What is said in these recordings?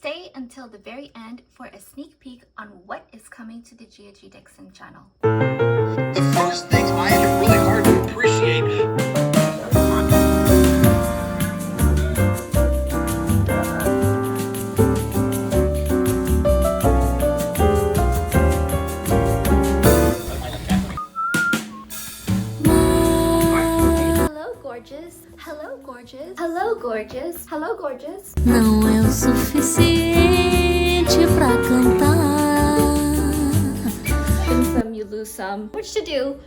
Stay until the very end for a sneak peek on what is coming to the Gia G Dixon channel. The first things I find it really hard to appreciate. Hello gorgeous, hello gorgeous, hello gorgeous. Não é o suficiente pra cantar. Win some, you lose some. What to do?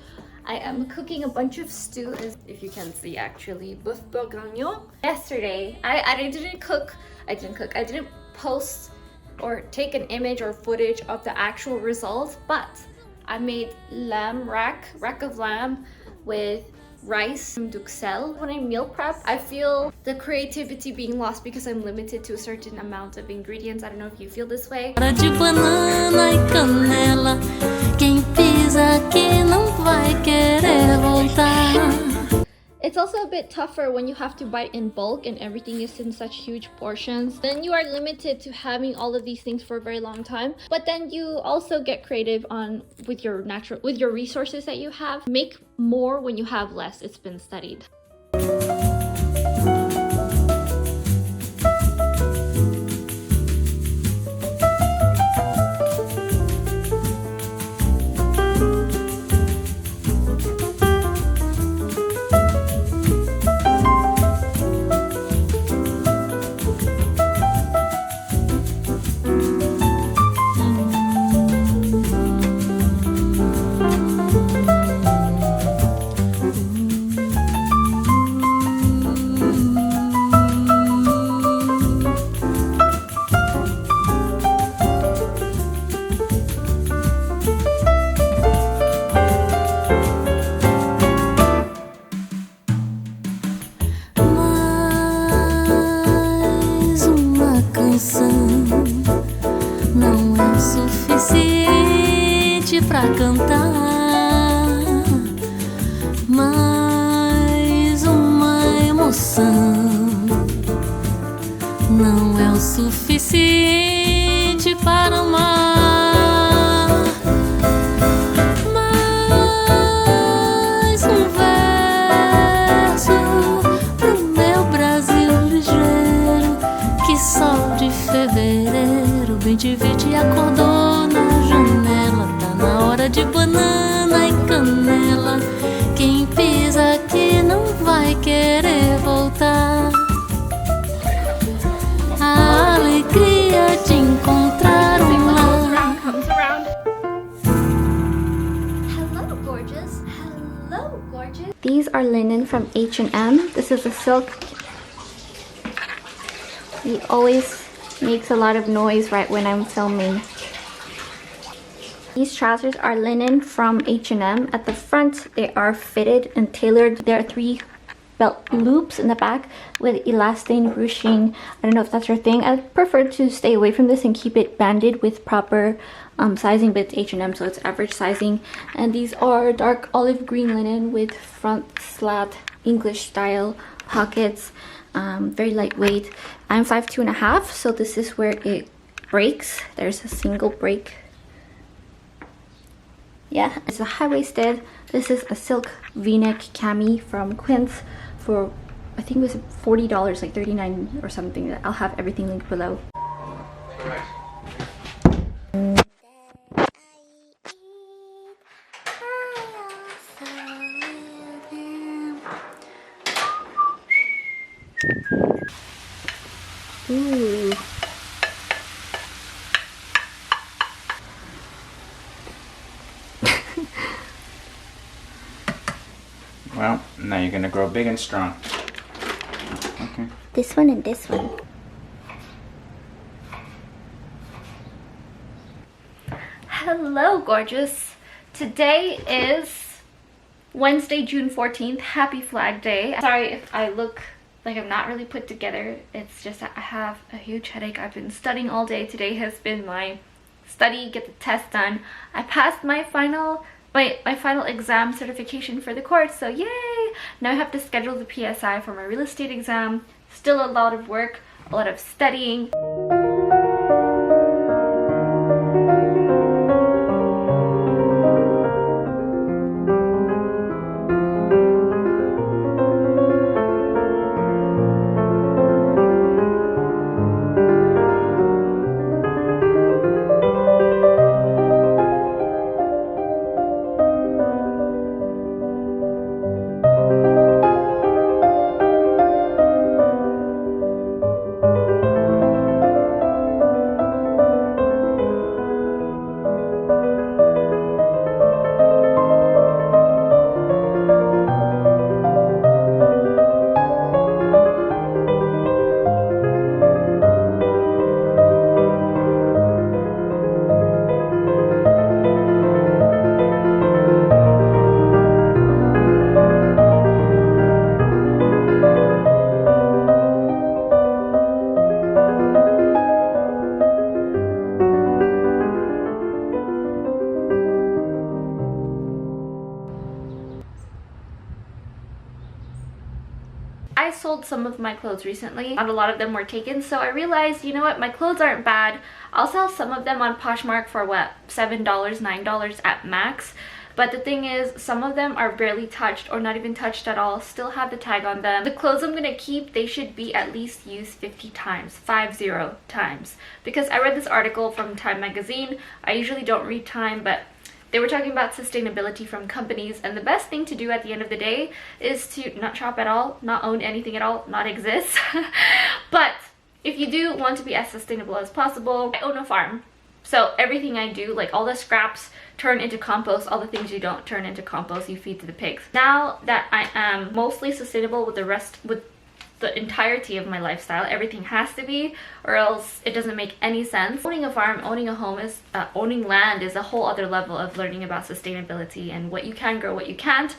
I am cooking a bunch of stew, as if you can see actually. Boeuf bourguignon. Yesterday, I didn't cook. I didn't post or take an image or footage of the actual results, but I made lamb rack of lamb with rice and duxelle. When I meal prep, I feel the creativity being lost because I'm limited to a certain amount of ingredients. I don't know if you feel this way. De banana e canela, quem pisa aqui não vai querer voltar. It's also a bit tougher when you have to buy in bulk and everything is in such huge portions. Then you are limited to having all of these things for a very long time. But then you also get creative on with your resources that you have. Make more when you have less. It's been studied. Não é o suficiente pra cantar. Mais uma emoção. Não é o suficiente para amar. Mais um verso pro meu Brasil ligeiro, que sol de fevereiro bem te vi te acordou na janela. Tá na hora de banana e canela, quem pisa aqui não vai querer voltar. A alegria de encontrar lar. Hello gorgeous, hello gorgeous. These are linen from H&M. This is a silk. He always makes a lot of noise right when I'm filming. These trousers are linen from H&M. At the front, they are fitted and tailored. There are 3 belt loops in the back with elastane ruching. I don't know if that's your thing. I prefer to stay away from this and keep it banded with proper sizing, but it's H&M, so it's average sizing. And these are dark olive green linen with front slat English style pockets. Very lightweight. I'm 5'2.5", so this is where it breaks. There's a single break. Yeah, it's a high-waisted. This is a silk v-neck cami from Quince for, I think it was $40, like $39 or something. I'll have everything linked below. Ooh. Well, now you're gonna grow big and strong. Okay. This one and this one. Hello, gorgeous. Today is Wednesday, June 14th. Happy Flag Day. Sorry if I look like I'm not really put together. It's just that I have a huge headache. I've been studying all day. Today has been my study, get the test done. I passed my final exam certification for the course, so yay! Now I have to schedule the PSI for my real estate exam. Still a lot of work, a lot of studying. sold some of my clothes recently. Not a lot of them were taken, so I realized, you know what, my clothes aren't bad. I'll sell some of them on Poshmark for what, $7, $9 at max. But the thing is, some of them are barely touched or not even touched at all, still have the tag on them. The clothes I'm gonna keep, they should be at least used 50 times, 50 times. Because I read this article from Time magazine. I usually don't read Time, but they were talking about sustainability from companies, and the best thing to do at the end of the day is to not shop at all, not own anything at all, not exist. But if you do want to be as sustainable as possible, I own a farm. So everything I do, like all the scraps turn into compost, all the things you don't turn into compost, you feed to the pigs. Now that I am mostly sustainable with the entirety of my lifestyle, everything has to be, or else it doesn't make any sense. Owning a farm, owning a home, is owning land is a whole other level of learning about sustainability and what you can grow, what you can't,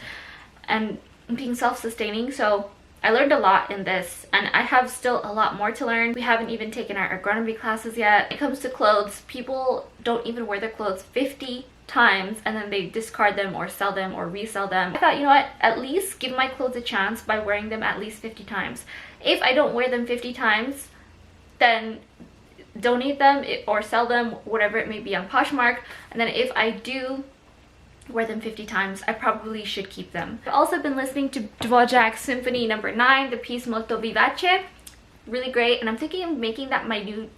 and being self-sustaining. So I learned a lot in this, and I have still a lot more to learn. We haven't even taken our agronomy classes yet. When it comes to clothes, people don't even wear their clothes 50 times and then they discard them or sell them or resell them. I thought, you know what, at least give my clothes a chance by wearing them at least 50 times. If I don't wear them 50 times, then donate them or sell them, whatever it may be, on Poshmark. And then if I do wear them 50 times, I probably should keep them. I've also been listening to Dvořák's Symphony No. 9, the piece Molto Vivace. Really great, and I'm thinking of making that my new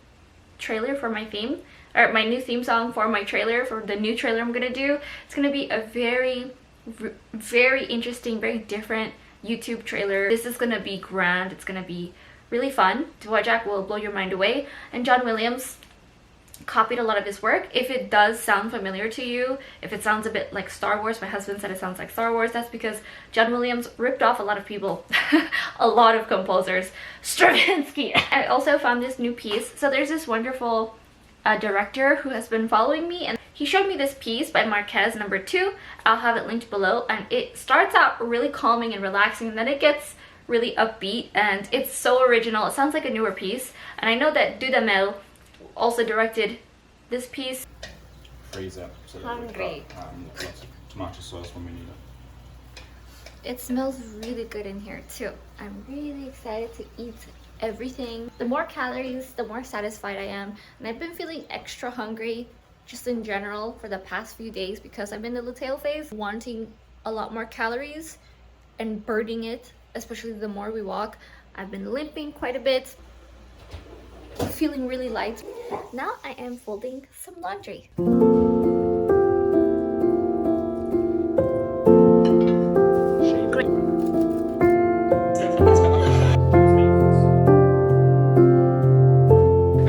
trailer for my theme, or my new theme song for my trailer, for the new trailer I'm gonna do. It's gonna be a very interesting, very different YouTube trailer. This is gonna be grand, it's gonna be really fun. Dvořák will blow your mind away, and John Williams copied a lot of his work. If it does sound familiar to you, if it sounds a bit like Star Wars, my husband said it sounds like Star Wars, that's because John Williams ripped off a lot of people, a lot of composers. Stravinsky! I also found this new piece. So there's this wonderful director who has been following me, and he showed me this piece by Marquez No. 2. I'll have it linked below, and it starts out really calming and relaxing, and then it gets really upbeat, and it's so original. It sounds like a newer piece, and I know that Dudamel also directed this piece. Freeze up so that Hungry. we've got lots of tomato sauce when we need it. It smells really good in here too. I'm really excited to eat everything. The more calories, the more satisfied I am. And I've been feeling extra hungry just in general for the past few days because I'm in the luteal phase, wanting a lot more calories and burning it, especially the more we walk. I've been limping quite a bit, feeling really light. Now I am folding some laundry.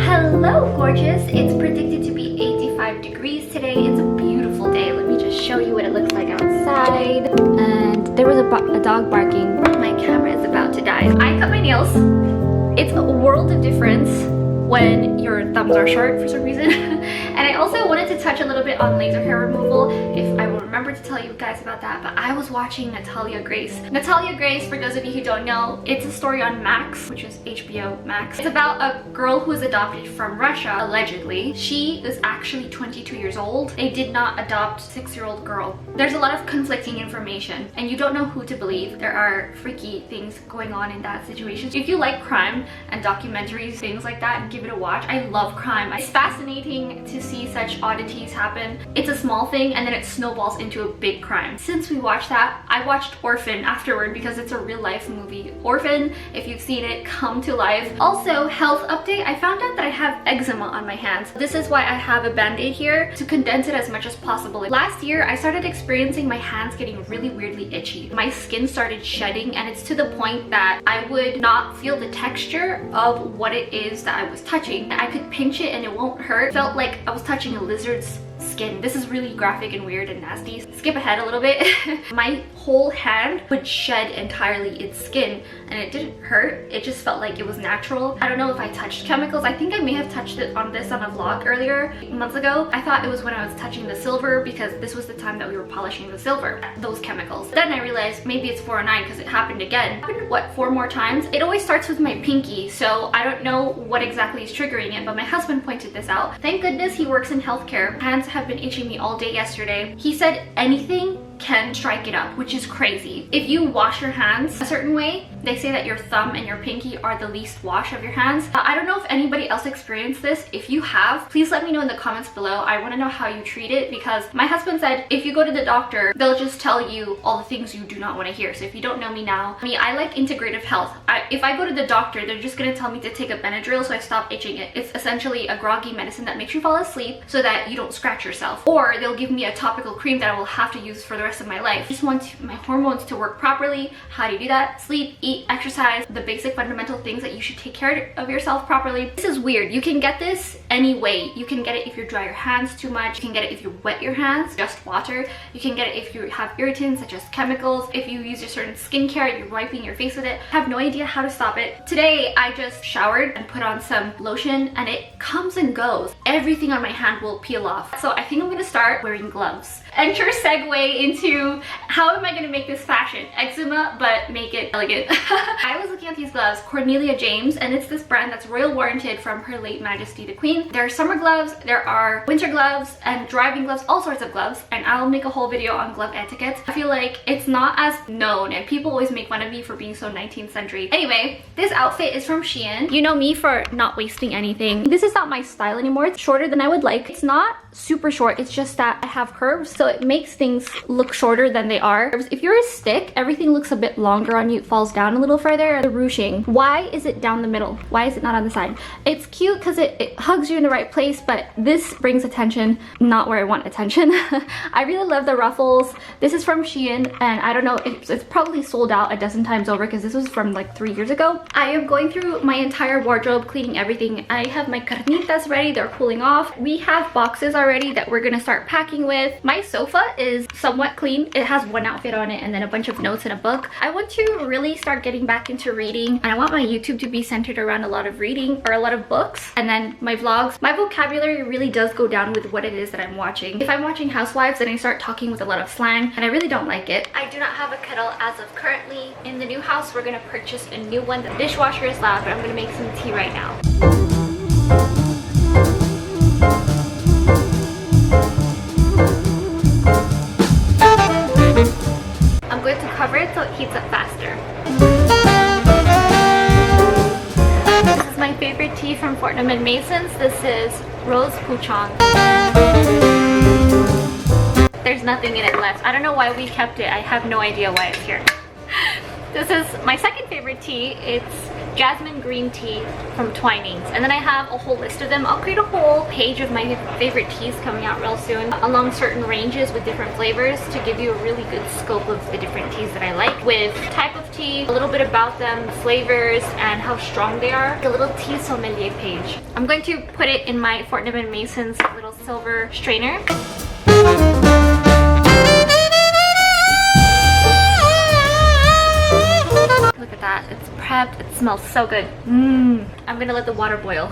Hello gorgeous, it's predicted to be 85 degrees today. It's a beautiful day. Let me just show you what it looks like outside. And there was a dog barking. My camera is about to die. I cut my nails. It's a world of difference when your thumbs are short for some reason. And I also wanted to touch a little bit on laser hair removal, if I will remember to tell you guys about that. But I was watching Natalia Grace. Natalia Grace, for those of you who don't know, it's a story on Max, which is HBO Max. It's about a girl who was adopted from Russia, allegedly. She is actually 22 years old. They did not adopt a 6-year-old girl. There's a lot of conflicting information, and you don't know who to believe. There are freaky things going on in that situation. If you like crime and documentaries, things like that, give it a watch. I love crime. It's fascinating to see such oddities happen. It's a small thing and then it snowballs into a big crime. Since we watched that, I watched Orphan afterward because it's a real life movie. Orphan, if you've seen it, come to life. Also, health update, I found out that I have eczema on my hands. This is why I have a band-aid here to condense it as much as possible. Last year, I started experiencing my hands getting really weirdly itchy. My skin started shedding, and it's to the point that I would not feel the texture of what it is that I was touching. I could pinch it and it won't hurt. It felt like I was touching a lizard's skin. This is really graphic and weird and nasty. Skip ahead a little bit. My whole hand would shed entirely its skin, and it didn't hurt. It just felt like it was natural. I don't know if I touched chemicals. I think I may have touched it on this on a vlog earlier, months ago. I thought it was when I was touching the silver because this was the time that we were polishing the silver, those chemicals. Then I realized maybe it's 409 because it happened again. It happened, what, 4 more times? It always starts with my pinky, so I don't know what exactly is triggering it, but my husband pointed this out. Thank goodness he works in healthcare. Hands have been itching me all day yesterday. He said anything can strike it up, which is crazy. If you wash your hands a certain way, They say that your thumb and your pinky are the least wash of your hands. I don't know if anybody else experienced this. If you have, please let me know in the comments below. I want to know how you treat it, because my husband said if you go to the doctor, they'll just tell you all the things you do not want to hear. So if you don't know me now, I like integrative health. If I go to the doctor, they're just going to tell me to take a Benadryl so I stop itching it. It's essentially a groggy medicine that makes you fall asleep so that you don't scratch yourself. Or they'll give me a topical cream that I will have to use for the rest of my life. I just want my hormones to work properly. How do you do that? Sleep, eat, exercise, the basic fundamental things that you should take care of yourself properly. This is weird. You can get this any way. You can get it if you dry your hands too much. You can get it if you wet your hands, just water. You can get it if you have irritants such as chemicals. If you use a certain skincare, you're wiping your face with it. I have no idea how to stop it. Today, I just showered and put on some lotion, and it comes and goes. Everything on my hand will peel off. So I think I'm gonna start wearing gloves. Enter segue into how am I gonna make this fashion? Eczema, but make it elegant. I was looking at these gloves, Cornelia James, and it's this brand that's royal warranted from Her Late Majesty the Queen. There are summer gloves, there are winter gloves, and driving gloves, all sorts of gloves, and I'll make a whole video on glove etiquette. I feel like it's not as known, and people always make fun of me for being so 19th century. Anyway, this outfit is from Shein. You know me for not wasting anything. This is not my style anymore. It's shorter than I would like. It's not super short, it's just that I have curves, so it makes things look shorter than they are. If you're a stick, everything looks a bit longer on you. It falls down a little further. The ruching, why is it down the middle? Why is it not on the side? It's cute because it hugs you in the right place, but this brings attention not where I want attention. I really love the ruffles. This is from Shein, and I don't know, it's probably sold out a dozen times over because this was from like 3 years ago. I am going through my entire wardrobe, cleaning everything. I have my carnitas ready, they're cooling off. We have boxes already that we're gonna start packing with. My sofa is somewhat clean. It has one outfit on it and then a bunch of notes and a book. I want to really start getting back into reading, and I want my YouTube to be centered around a lot of reading or a lot of books, and then my vlogs. My vocabulary really does go down with what it is that I'm watching. If I'm watching Housewives, then I start talking with a lot of slang, and I really don't like it. I do not have a kettle as of currently. In the new house, we're gonna purchase a new one. The dishwasher is loud, but I'm gonna make some tea right now. I'm going to cover it so it heats up faster. This is my favorite tea from Fortnum & Mason's. This is Rose Pouchong. There's nothing in it left. I don't know why we kept it. I have no idea why it's here. This is my second favorite tea. It's jasmine green tea from Twinings, and then I have a whole list of them. I'll create a whole page of my favorite teas coming out real soon along certain ranges with different flavors to give you a really good scope of the different teas that I like, with type of tea, a little bit about them, flavors, and how strong they are. A little tea sommelier page. I'm going to put it in my Fortnum & Mason's little silver strainer. Look at that, it's prepped, it smells so good. I'm gonna let the water boil.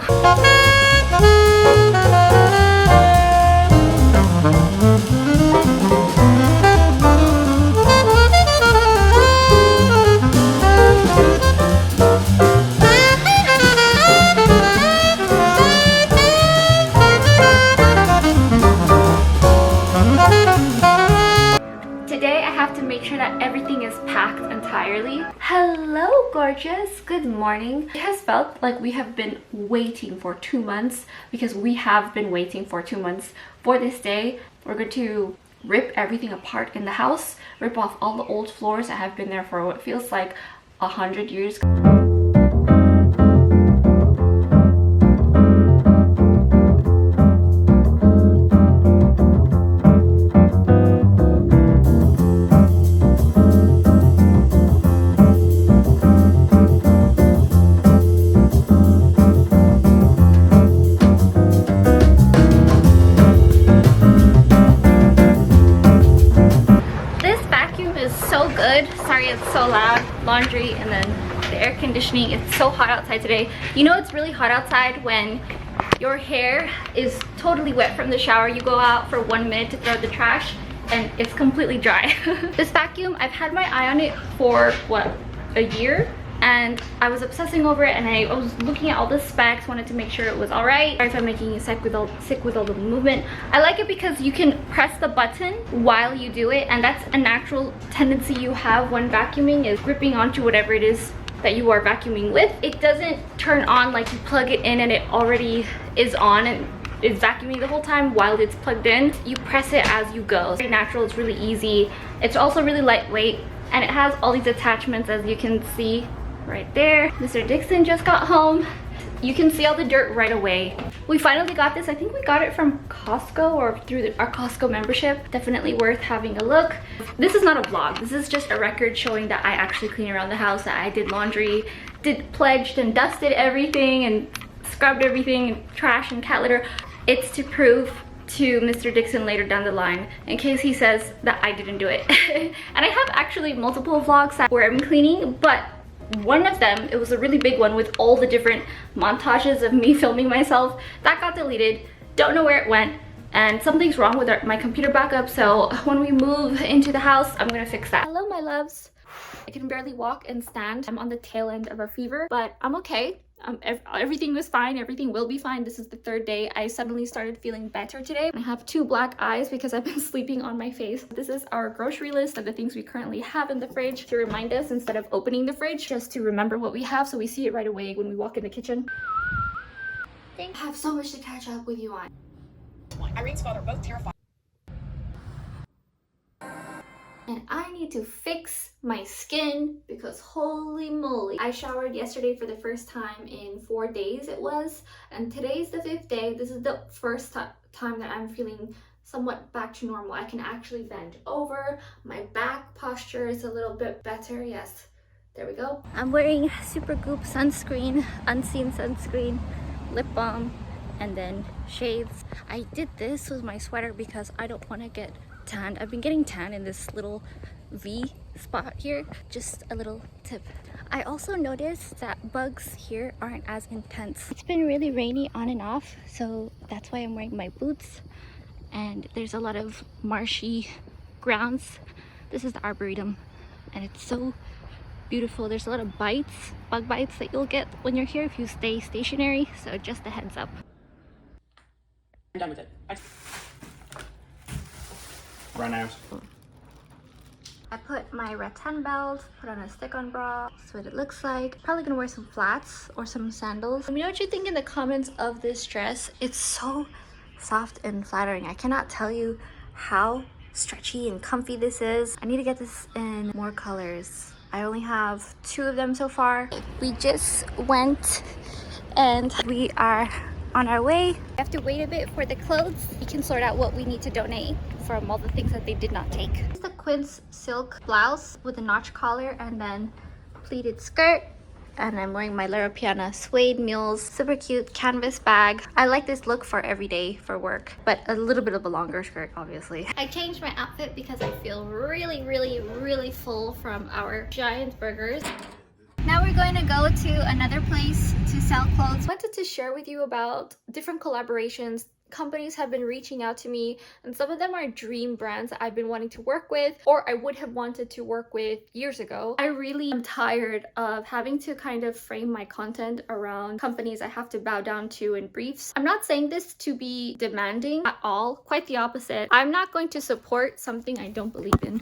Today I have to make sure that everything is packed entirely. Hello gorgeous, good morning. It has felt like we have been waiting for 2 months, because we have been waiting for 2 months for this day. We're going to rip everything apart in the house, rip off all the old floors that have been there for what feels like 100 years. Sorry it's so loud. Laundry, and then the air conditioning. It's so hot outside today. You know it's really hot outside when your hair is totally wet from the shower. You go out for 1 minute to throw the trash and it's completely dry. This vacuum, I've had my eye on it for what, a year? And I was obsessing over it, and I was looking at all the specs, wanted to make sure it was all right. Sorry if I'm making you sick with all the movement. I like it because you can press the button while you do it, and that's a natural tendency you have when vacuuming, is gripping onto whatever it is that you are vacuuming with. It doesn't turn on like you plug it in and it already is on and is vacuuming the whole time while it's plugged in. You press it as you go. It's very natural, it's really easy. It's also really lightweight and it has all these attachments, as you can see right there. Mr. Dixon just got home. You can see all the dirt right away. We finally got this. I think we got it from Costco or through our Costco membership. Definitely worth having a look. This is not a vlog. This is just a record showing that I actually clean around the house, that I did laundry, pledged and dusted everything and scrubbed everything and trash and cat litter. It's to prove to Mr. Dixon later down the line in case he says that I didn't do it. And I have actually multiple vlogs where I'm cleaning, but one of them, it was a really big one with all the different montages of me filming myself, that got deleted. Don't know where it went, and something's wrong with my computer backup, so when we move into the house, I'm gonna fix that. Hello my loves. I can barely walk and stand. I'm on the tail end of a fever, but I'm okay. Everything was fine. Everything will be fine. This is the third day. I suddenly started feeling better today. I have 2 black eyes because I've been sleeping on my face. This is our grocery list of the things we currently have in the fridge to remind us, instead of opening the fridge, just to remember what we have so we see it right away when we walk in the kitchen. I have so much to catch up with you on. Irene's father, both terrified. And I need to fix my skin because holy moly. I showered yesterday for the first time in 4 days it was, and today's the 5th day. This is the first time that I'm feeling somewhat back to normal. I can actually bend over. My back posture is a little bit better. Yes, there we go. I'm wearing Supergoop sunscreen, unseen sunscreen, lip balm, and then shades. I did this with my sweater because I don't want to get tan. I've been getting tan in this little V spot here. Just a little tip. I also noticed that bugs here aren't as intense. It's been really rainy on and off, so that's why I'm wearing my boots, and there's a lot of marshy grounds. This is the Arboretum and it's so beautiful. There's a lot of bites, bug bites that you'll get when you're here if you stay stationary, so just a heads up. I'm done with it. Run out. I put my rattan belt, put on a stick-on bra. That's what it looks like. Probably gonna wear some flats or some sandals. Let me know what you think in the comments of this dress. It's so soft and flattering. I cannot tell you how stretchy and comfy this is. I need to get this in more colors. I only have 2 of them so far. We just went and we are on our way. We have to wait a bit for the clothes. We can sort out what we need to donate from all the things that they did not take. This is the quince silk blouse with a notch collar and then pleated skirt. And I'm wearing my Lera Piana suede mules. Super cute canvas bag. I like this look for every day for work, but a little bit of a longer skirt, obviously. I changed my outfit because I feel really full from our giant burgers. Now we're going to go to another place to sell clothes. I wanted to share with you about different collaborations. Companies have been reaching out to me, and some of them are dream brands that I've been wanting to work with, or I would have wanted to work with years ago. I really am tired of having to kind of frame my content around companies I have to bow down to in briefs. I'm not saying this to be demanding at all, quite the opposite. I'm not going to support something I don't believe in.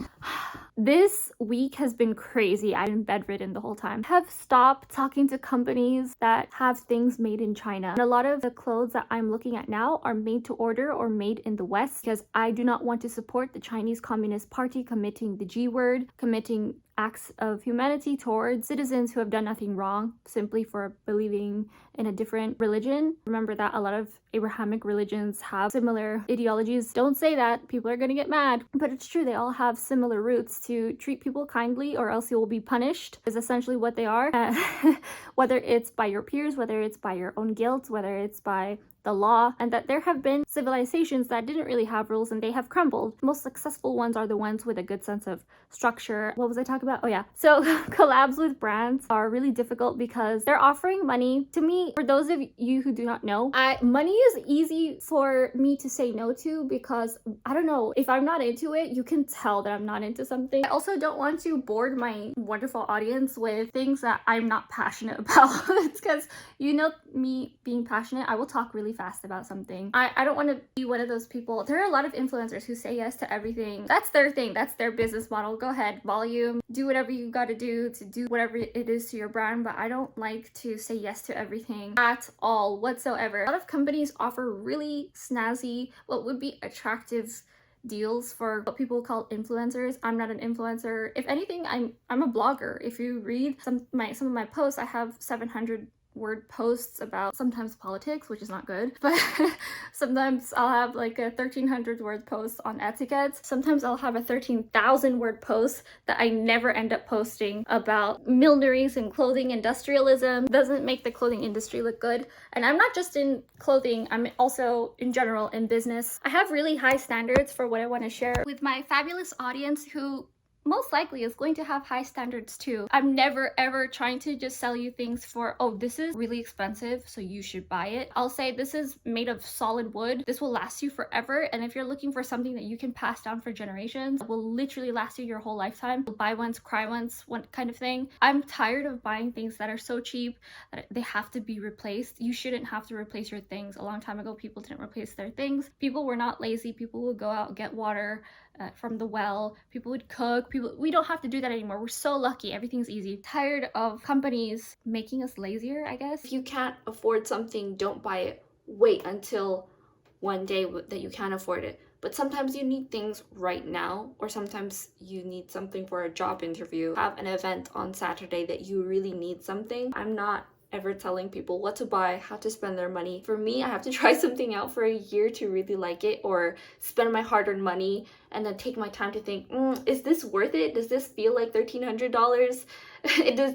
This week has been crazy. I've been bedridden the whole time. I have stopped talking to companies that have things made in China. And a lot of the clothes that I'm looking at now are made to order or made in the West, because I do not want to support the Chinese Communist Party committing the G word, committing acts of humanity towards citizens who have done nothing wrong simply for believing in a different religion. Remember that a lot of Abrahamic religions have similar ideologies. Don't say that, people are gonna get mad, but it's true. They all have similar roots to treat people kindly or else you will be punished, is essentially what they are. Whether it's by your peers, whether it's by your own guilt, whether it's by the law, and that there have been civilizations that didn't really have rules and they have crumbled. The most successful ones are the ones with a good sense of structure. What was I talking about? Oh yeah. So collabs with brands are really difficult because they're offering money. To me, for those of you who do not know, money is easy for me to say no to because I don't know, if I'm not into it, you can tell that I'm not into something. I also don't want to bored my wonderful audience with things that I'm not passionate about. It's because, you know, me being passionate, I will talk really fast about something. I don't want want to be one of those people. There are a lot of influencers who say yes to everything. That's their thing. That's their business model. Go ahead, volume, do whatever you got to do whatever it is to your brand. But I don't like to say yes to everything at all whatsoever. A lot of companies offer really snazzy, what would be attractive deals for what people call influencers. I'm not an influencer. If anything, I'm a blogger. If you read some of my posts, I have 700-word posts about sometimes politics, which is not good, but sometimes I'll have like a 1,300-word post on etiquette. Sometimes I'll have a 13,000-word post that I never end up posting about millineries and clothing industrialism. Doesn't make the clothing industry look good. And I'm not just in clothing, I'm also in general in business. I have really high standards for what I want to share with my fabulous audience who most likely is going to have high standards too. I'm never ever trying to just sell you things for, oh, this is really expensive, so you should buy it. I'll say this is made of solid wood. This will last you forever. And if you're looking for something that you can pass down for generations, will literally last you your whole lifetime. Buy once, cry once, one kind of thing. I'm tired of buying things that are so cheap that they have to be replaced. You shouldn't have to replace your things. A long time ago, people didn't replace their things. People were not lazy. People would go out, get water from the well. People would cook. We don't have to do that anymore. We're so lucky. Everything's easy. Tired of companies making us lazier, I guess. If you can't afford something, don't buy it. Wait until one day that you can afford it. But sometimes you need things right now, or sometimes you need something for a job interview. Have an event on Saturday that you really need something. I'm not ever telling people what to buy, how to spend their money. For me, I have to try something out for a year to really like it, or spend my hard-earned money and then take my time to think, is this worth it? Does this feel like $1,300?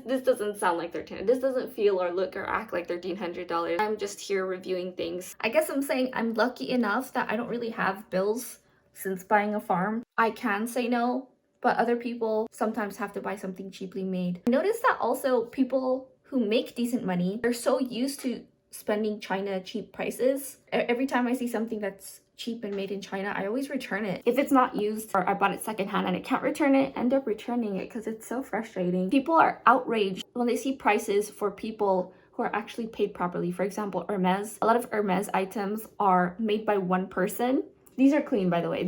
This doesn't sound like $1,300. This doesn't feel or look or act like $1,300. I'm just here reviewing things. I guess I'm saying I'm lucky enough that I don't really have bills since buying a farm. I can say no, but other people sometimes have to buy something cheaply made. Notice that also people who make decent money, they're so used to spending China cheap prices. Every time I see something that's cheap and made in China, I always return it. If it's not used or I bought it secondhand and I can't return it, I end up returning it because it's so frustrating. People are outraged when they see prices for people who are actually paid properly. For example, Hermes. A lot of Hermes items are made by one person. These are clean, by the way.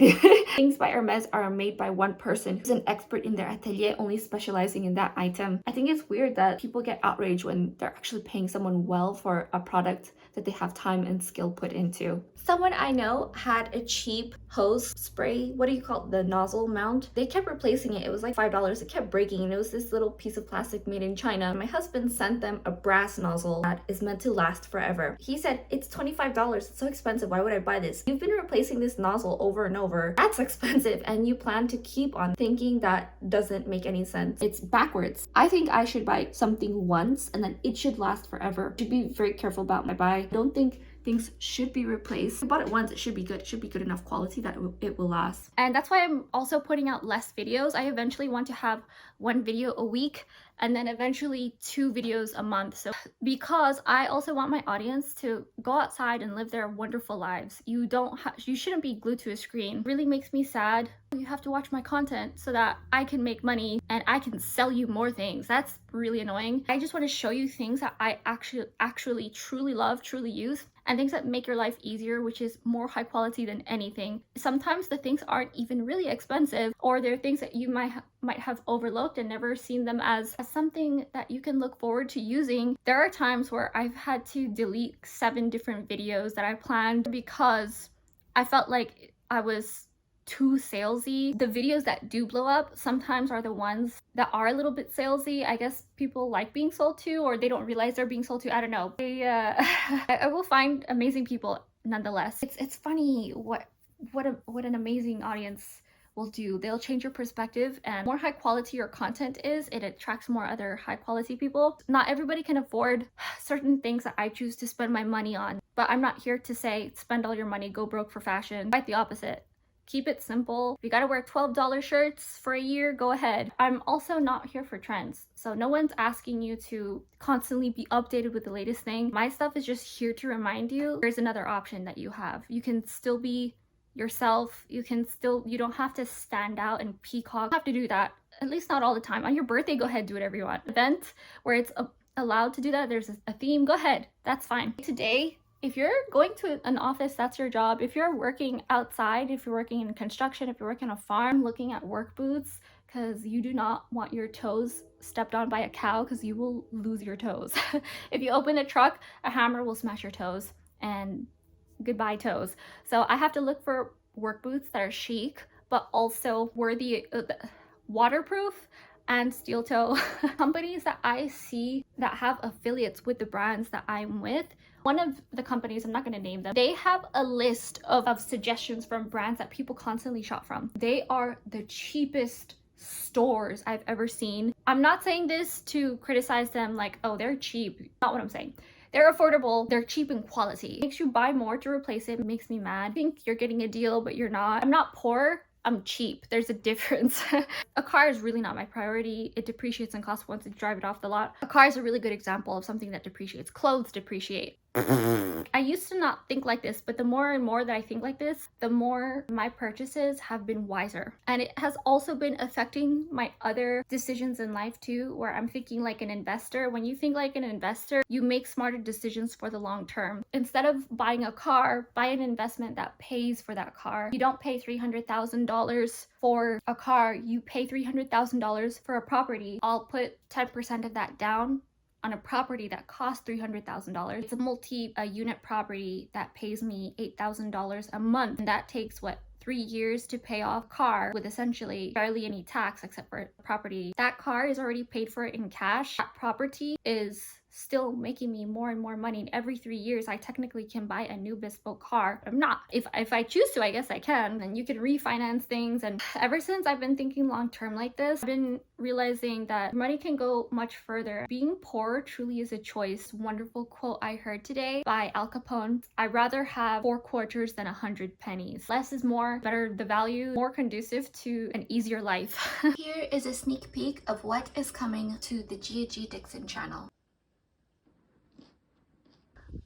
Things by Hermes are made by one person who's an expert in their atelier, only specializing in that item. I think it's weird that people get outraged when they're actually paying someone well for a product that they have time and skill put into. Someone I know had a cheap hose spray, what do you call it, the nozzle mount. They kept replacing it. It was like $5. It kept breaking, and it was this little piece of plastic made in China. My husband sent them a brass nozzle that is meant to last forever. He said, it's $25. It's so expensive. Why would I buy this? You've been replacing this nozzle over and over. That's expensive, and you plan to keep on thinking that doesn't make any sense. It's backwards. I think I should buy something once and then it should last forever. Should be very careful about my buy. I don't think things should be replaced. I bought it once, it should be good. It should be good enough quality that it will last. And that's why I'm also putting out less videos. I eventually want to have one video a week and then eventually 2 videos a month. So because I also want my audience to go outside and live their wonderful lives. You shouldn't be glued to a screen. It really makes me sad. You have to watch my content so that I can make money and I can sell you more things. That's really annoying. I just want to show you things that I actually truly love, truly use, and things that make your life easier, which is more high quality than anything. Sometimes the things aren't even really expensive, or they're things that you might have overlooked and never seen them as something that you can look forward to using. There are times where I've had to delete 7 different videos that I planned because I felt like I was too salesy. The videos that do blow up sometimes are the ones that are a little bit salesy. I guess people like being sold to, or they don't realize they're being sold to. I don't know. I will find amazing people nonetheless. It's funny what an amazing audience will do. They'll change your perspective, and more high quality your content is, it attracts more other high quality people. Not everybody can afford certain things that I choose to spend my money on, but I'm not here to say spend all your money, go broke for fashion. Quite the opposite. Keep it simple. If you gotta wear $12 shirts for a year, go ahead. I'm also not here for trends. So no one's asking you to constantly be updated with the latest thing. My stuff is just here to remind you there's another option that you have. You can still be yourself. You don't have to stand out and peacock. You have to do that, at least not all the time. On your birthday, go ahead, do whatever you want. Event where it's allowed to do that, there's a theme, go ahead, that's fine. Today, If you're going to an office, that's your job. If you're working outside, if you're working in construction, if you're working on a farm, looking at work boots, because you do not want your toes stepped on by a cow because you will lose your toes. If you open a truck, a hammer will smash your toes and goodbye toes. So I have to look for work boots that are chic, but also worthy, waterproof, and steel toe. Companies that I see that have affiliates with the brands that I'm with, one of the companies, I'm not going to name them, they have a list of suggestions from brands that people constantly shop from. They are the cheapest stores I've ever seen. I'm not saying this to criticize them like, oh, they're cheap. Not what I'm saying. They're affordable, they're cheap in quality. It makes you buy more to replace it. It makes me mad. I think you're getting a deal, but you're not. I'm not poor. I'm cheap. There's a difference. A car is really not my priority. It depreciates in cost once you drive it off the lot. A car is a really good example of something that depreciates. Clothes depreciate. I used to not think like this, but the more and more that I think like this, the more my purchases have been wiser. And it has also been affecting my other decisions in life too, where I'm thinking like an investor. When you think like an investor, you make smarter decisions for the long term. Instead of buying a car, buy an investment that pays for that car. You don't pay $300,000 for a car, you pay $300,000 for a property. I'll put 10% of that down on a property that costs $300,000. It's a multi-unit property that pays me $8,000 a month. And that takes, what, 3 years to pay off a car with essentially barely any tax except for property. That car is already paid for in cash. That property is still making me more and more money. And every 3 years, I technically can buy a new bespoke car. I'm not. If I choose to, I guess I can. And you can refinance things. And ever since I've been thinking long term like this, I've been realizing that money can go much further. Being poor truly is a choice. Wonderful quote I heard today by Al Capone. I'd rather have 4 quarters than 100 pennies. Less is more, better the value, more conducive to an easier life. Here is a sneak peek of what is coming to the Gia G Dixon channel.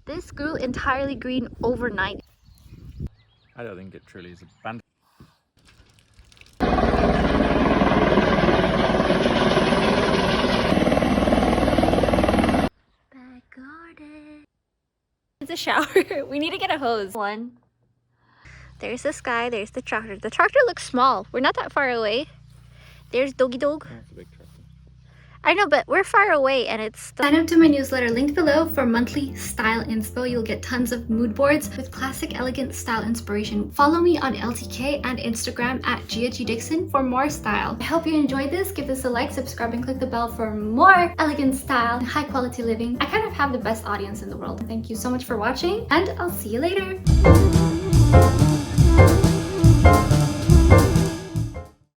This grew entirely green overnight. I don't think it truly is a band. Back garden. It's a shower. We need to get a hose. One. There's the sky. There's the tractor. The tractor looks small. We're not that far away. There's Doggy Dog. That's a big tractor. I know, but we're far away and it's... Sign up to my newsletter, linked below, for monthly style inspo. You'll get tons of mood boards with classic, elegant style inspiration. Follow me on LTK and Instagram at Gia G Dixon for more style. I hope you enjoyed this. Give this a like, subscribe, and click the bell for more elegant style and high quality living. I kind of have the best audience in the world. Thank you so much for watching, and I'll see you later.